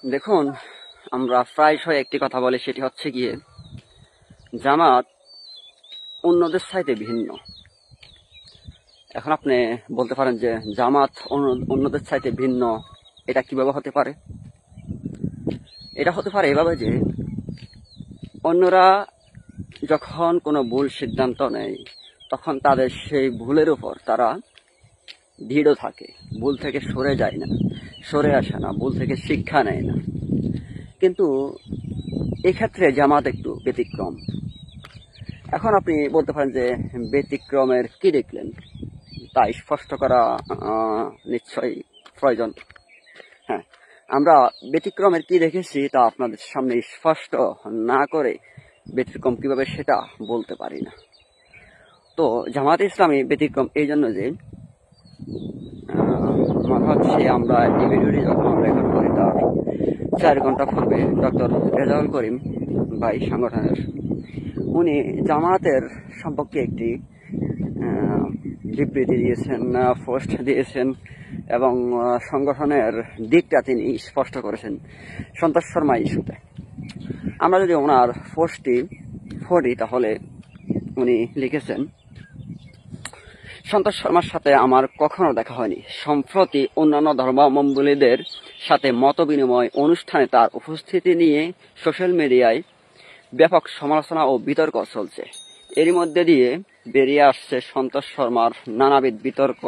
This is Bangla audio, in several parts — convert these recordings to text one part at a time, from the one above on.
দেখুন, আমরা প্রায়শই একটি কথা বলি, সেটি হচ্ছে গিয়ে জামাত অন্যদের চাইতে ভিন্ন। এখন আপনি বলতে পারেন যে জামাত অন্যদের চাইতে ভিন্ন, এটা কিভাবে হতে পারে? এটা হতে পারে এভাবে যে অন্যরা যখন কোনো ভুল সিদ্ধান্ত নেয় তখন তাদের সেই ভুলের উপর তারা দৃঢ় থাকে, ভুল থেকে সরে যায় না, সরে আসে না, ভুল থেকে শিক্ষা নেয় না। কিন্তু এক্ষেত্রে জামাত একটু ব্যতিক্রম। এখন আপনি বলতে পারেন যে ব্যতিক্রমের কি দেখলেন, তা স্পষ্ট করা নিশ্চয়ই প্রয়োজন। হ্যাঁ, আমরা ব্যতিক্রমের কি দেখেছি তা আপনাদের সামনে স্পষ্ট না করে ব্যতিক্রম কিভাবে সেটা বলতে পারি না। তো জামাতে ইসলামী ব্যতিক্রম এই জন্য যে মনে হচ্ছে আমরা এই ভিডিওটি যখন রেকর্ড করি তার 4 ঘন্টা পূর্বে ডক্টর রেজাউল করিম ভাই সংগঠনের উনি জামাতের সম্পর্কে একটি বিবৃতি দিয়েছেন, পোস্ট দিয়েছেন এবং সংগঠনের দিকটা তিনি স্পষ্ট করেছেন সন্তোষ শর্মা ইস্যুতে। আমরা যদি ওনার পোস্টটি পড়ি তাহলে উনি লিখেছেন, সন্তোষ শর্মার সাথে আমার কখনো দেখা হয়নি। সম্প্রতি অন্যান্য ধর্মাবলম্বীদের সাথে মত বিনিময় অনুষ্ঠানে তার উপস্থিতি নিয়ে সোশ্যাল মিডিয়ায় ব্যাপক সমালোচনা ও বিতর্ক চলছে। এরই মধ্যে দিয়ে বেরিয়ে আসছে সন্তোষ শর্মার নানাবিধ বিতর্ক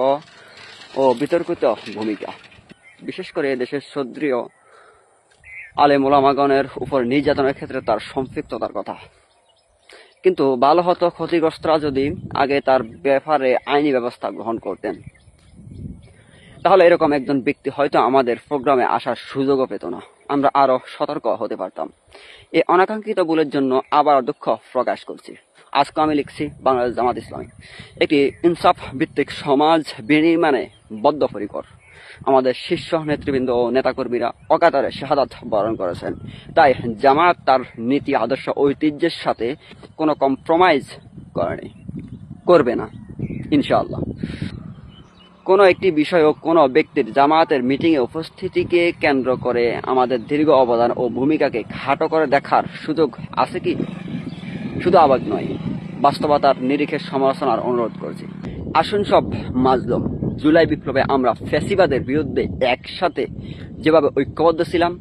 ও বিতর্কিত ভূমিকা, বিশেষ করে দেশের শ্রদ্ধেয় আলেম ওলামাগণের উপর নির্যাতনের ক্ষেত্রে তার সম্পৃক্ততার কথা। কিন্তু ভালো হতো ক্ষতিগ্রস্তরা যদি আগে তার ব্যাপারে আইনি ব্যবস্থা গ্রহণ করতেন, তাহলে এরকম একজন ব্যক্তি হয়তো আমাদের প্রোগ্রামে আসার সুযোগও পেত না, আমরা আরো সতর্ক হতে পারতাম। এই অনাকাঙ্ক্ষিত ভুলের জন্য আবার দুঃখ প্রকাশ করছি। আজকে আমি লিখছি, বাংলাদেশ জামাত ইসলামী একটি ইনসাফ ভিত্তিক সমাজ বিনির্মাণে বদ্ধপরিকর। আমাদের শীর্ষ নেতৃবৃন্দ ও নেতাকর্মীরা অকাতরে শাহাদাত বরণ করেছেন। তাই জামাত তার নীতি, আদর্শ, ঐতিহ্যের সাথে কোনো কম্প্রোমাইজ করবে না ইনশাআল্লাহ। কোনো একটি বিষয় ও কোনো ব্যক্তির জামায়াতের মিটিংয়ে উপস্থিতিকে কেন্দ্র করে আমাদের দীর্ঘ অবদান ও ভূমিকাকে খাটো করে দেখার সুযোগ আছে কি? শুধু আবেগ নয়, বাস্তবতার নিরিখে সমালোচনার অনুরোধ করছি। আসুন সব মাজলুম, জুলাই বিপ্লবে আমরা ফ্যাসিবাদের বিরুদ্ধে একসাথে যেভাবে ঐক্যবদ্ধ ছিলাম,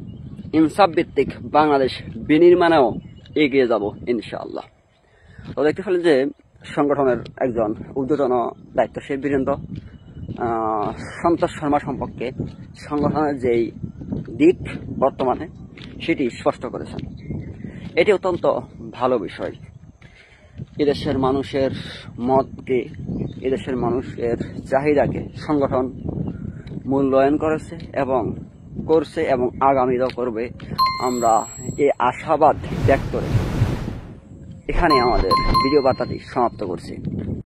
ইনসাফ ভিত্তিক বাংলাদেশ বিনির্মাণেও এগিয়ে যাব ইনশাআল্লাহ। তো দেখতে পেলেন যে সংগঠনের একজন ঊর্ধ্বতন দায়িত্বশীল বীরেন্দ্র সন্তোষ শর্মা সম্পর্কে সংগঠনের যেই দিক বর্তমানে সেটি স্পষ্ট করেছেন। এটি অত্যন্ত ভালো বিষয়। এদেশের মানুষের মতকে, এদেশের মানুষের চাহিদাকে সংগঠন মূল্যায়ন করেছে এবং করছে এবং আগামীও করবে। আমরা এই আশাবাদ ব্যক্ত করে এখানে আমাদের ভিডিও বার্তাটি সমাপ্ত করছি।